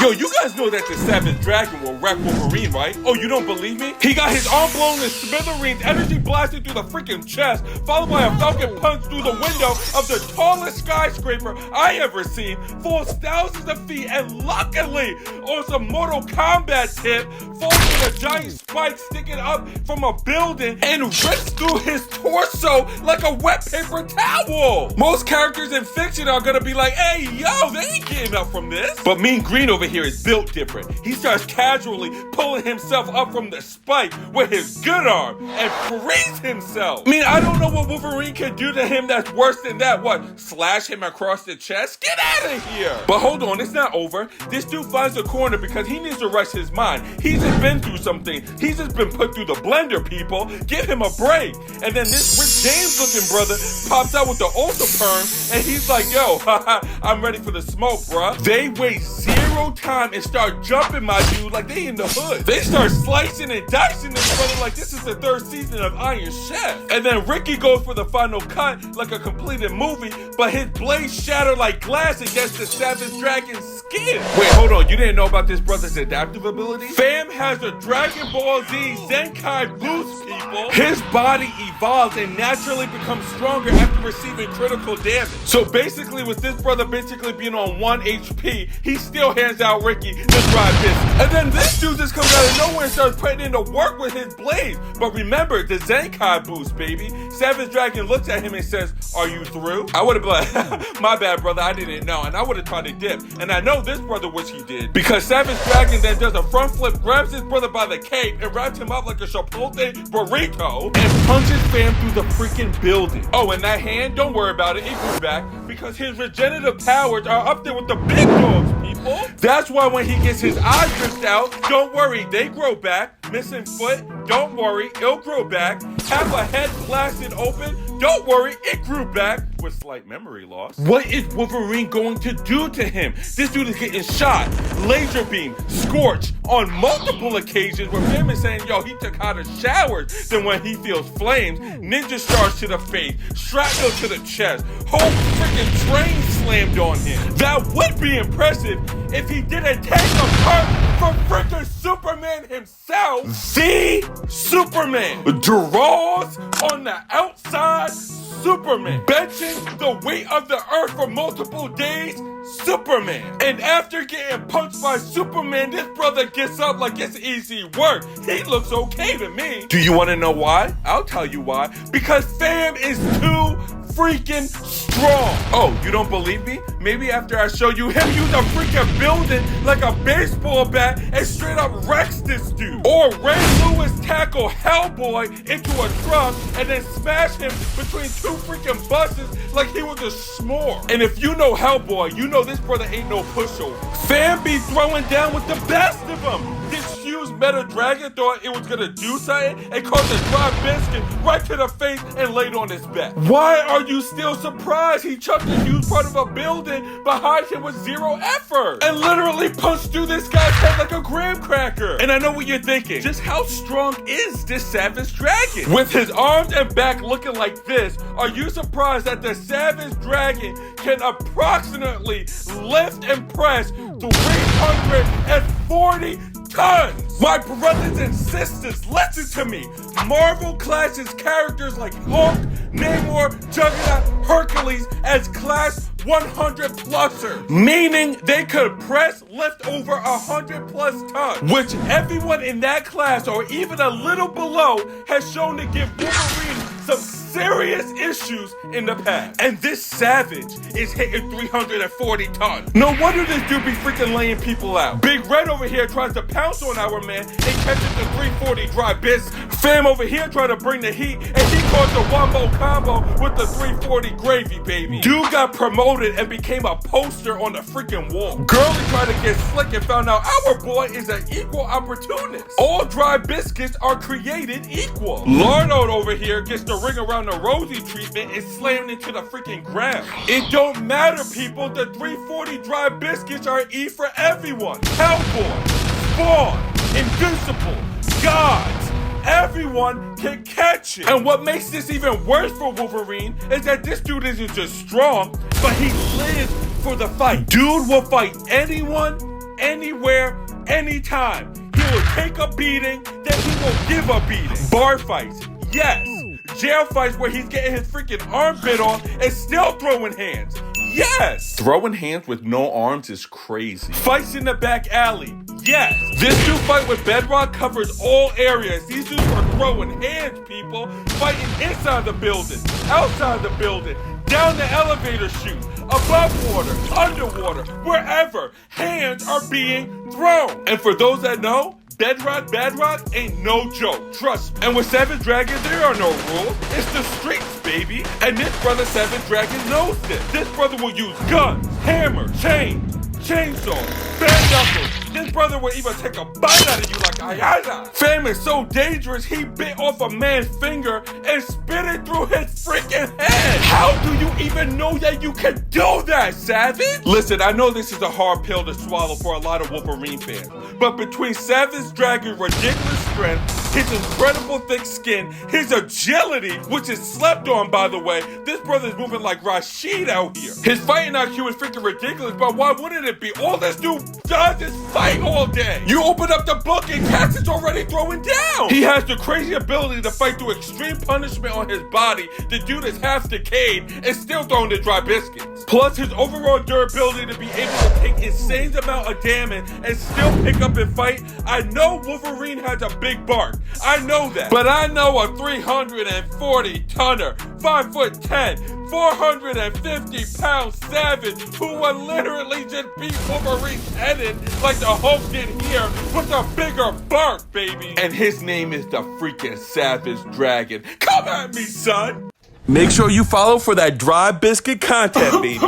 Yo, you guys know that the Savage Dragon will wreck Wolverine, right? Oh, you don't believe me? He got his arm blown in smithereens, energy blasted through the freaking chest, followed by a falcon punch through the window of the tallest skyscraper I ever seen, falls thousands of feet, and luckily, on some Mortal Kombat tip, falls with a giant spike sticking up from a building and rips through his torso like a wet paper towel. Most characters in fiction are gonna be like, hey, yo, they ain't getting up from this. But Mean Green over here is built different. He starts casually pulling himself up from the spike with his good arm and frees himself. I mean, I don't know what Wolverine can do to him that's worse than that. What, slash him across the chest? Get out of here. But hold on, it's not over. This dude finds a corner because he needs to rest his mind. He's just been through something. He's just been put through the blender, people. Give him a break. And then this Rick James looking brother pops out with the ultra perm and he's like, yo, haha, I'm ready for the smoke, bruh. They waste zero time and start jumping my dude like they in the hood. They start slicing and dicing this brother like this is the third season of Iron Chef. And then Ricky goes for the final cut like a completed movie, but his blades shatter like glass against the Savage Dragon's skin. Wait, hold on, you didn't know about this brother's adaptive ability? Fam has a Dragon Ball Z Zenkai boost, people. His body evolves and naturally becomes stronger after receiving critical damage. So basically, with this brother basically being on 1 HP, he still hands out Ricky the dry biscuit. And then this dude just comes out of nowhere and starts putting in the work with his blades. But remember, the Zenkai boost, baby. Savage Dragon looks at him and says, are you through? I would have been like, my bad, brother, I didn't know. And I would have tried to dip. And I know this brother wish he did. Because Savage Dragon then does a front flip, grabs his brother by the cape, and wraps him up like a Chipotle burrito, and punches Fam through the freaking building. Oh, and that hand, don't worry about it, it grew back, because his regenerative powers are up there with the big dogs, people. That's why when he gets his eyes ripped out, don't worry, they grow back. Missing foot, don't worry, it'll grow back. Have a head blasted open, don't worry, it grew back with slight memory loss. What is Wolverine going to do to him? This dude is getting shot, laser beam, scorched on multiple occasions where Fam is saying, yo, he took hotter showers than when he feels flames. Ninja stars to the face, shrapnel to the chest, whole freaking train slammed on him. That would be impressive if he didn't take a punch from freaking Superman himself. The Superman. Draws on the outside, Superman. Benching the weight of the earth for multiple days, Superman. And after getting punched by Superman, this brother gets up like it's easy work. He looks okay to me. Do you want to know why? I'll tell you why. Because Fam is too freaking strong. Oh, you don't believe me? Maybe after I show you him use a freaking building like a baseball bat and straight up wrecks this dude. Or Ray Lewis tackle Hellboy into a truck and then smash him between two freaking buses like he was a s'more. And if you know Hellboy, you know this brother ain't no pushover. Fam be throwing down with the best of them. This huge Meta Dragon thought it was gonna do something and caught the dry biscuit right to the face and laid on his back. Why are you still surprised? He chucked a huge part of a building behind him with zero effort and literally punched through this guy's head like a graham cracker. And I know what you're thinking. Just how strong is this Savage Dragon? With his arms and back looking like this, are you surprised that the Savage Dragon can approximately lift and press 340 tons? My brothers and sisters, listen to me. Marvel classes characters like Hulk, Namor, Juggernaut, Hercules as class 100 pluser, meaning they could press lift over 100 plus tons, which everyone in that class or even a little below has shown to give Wolverine some serious issues in the past. And this Savage is hitting 340 tons. No wonder this dude be freaking laying people out. Big Red over here tries to pounce on our man and catches the 340 dry biscuit. Fam over here trying to bring the heat and he caught the wombo combo with the 340 gravy, baby. Dude got promoted and became a poster on the freaking wall. Girlie tried to get slick and found out our boy is an equal opportunist. All dry biscuits are created equal. Lardo over here gets the ring around the Rosie treatment and slammed into the freaking ground. It don't matter, people. The 340 dry biscuits are E for everyone. Hellboy, Spawn, Invincible, Gods. Everyone can catch it. And what makes this even worse for Wolverine is that this dude isn't just strong, but he lives for the fight. Dude will fight anyone, anywhere, anytime. He will take a beating, then he will give a beating. Bar fights, yes. Jail fights where he's getting his freaking arm bit off and still throwing hands. Yes! Throwing hands with no arms is crazy. Fights in the back alley. Yes! This dude fight with Bedrock covers all areas. These dudes are throwing hands, people. Fighting inside the building, outside the building, down the elevator chute, above water, underwater, wherever. Hands are being thrown. And for those that know, Bedrock ain't no joke, trust me. And with Savage Dragon, there are no rules. It's the streets, baby. And this brother, Savage Dragon, knows this. This brother will use guns, hammers, chains, chainsaws, bare knuckles. This brother will even take a bite out of you like ayana. Fam is so dangerous, he bit off a man's finger and spit it through his freaking head. How do you even know that you can do that, Savage? Listen, I know this is a hard pill to swallow for a lot of Wolverine fans, but between Savage Dragon's ridiculous strength, his incredible thick skin, his agility, which is slept on, by the way, this brother's moving like Rashid out here. His fighting IQ is freaking ridiculous, but why wouldn't it be? All this dude does is fight all day. You open up the book and Cass is already throwing down. He has the crazy ability to fight through extreme punishment on his body. The dude is half decayed and still throwing the dry biscuits. Plus his overall durability to be able to take insane amount of damage and still pick up and fight. I know Wolverine has a big bark. I know that. But I know a 340 tonner, 5'10", 450-pound Savage who will literally just beat Wolverine's head in like the Hulk did here with a bigger bark, baby. And his name is the freaking Savage Dragon. Come at me, son. Make sure you follow for that dry biscuit content, baby.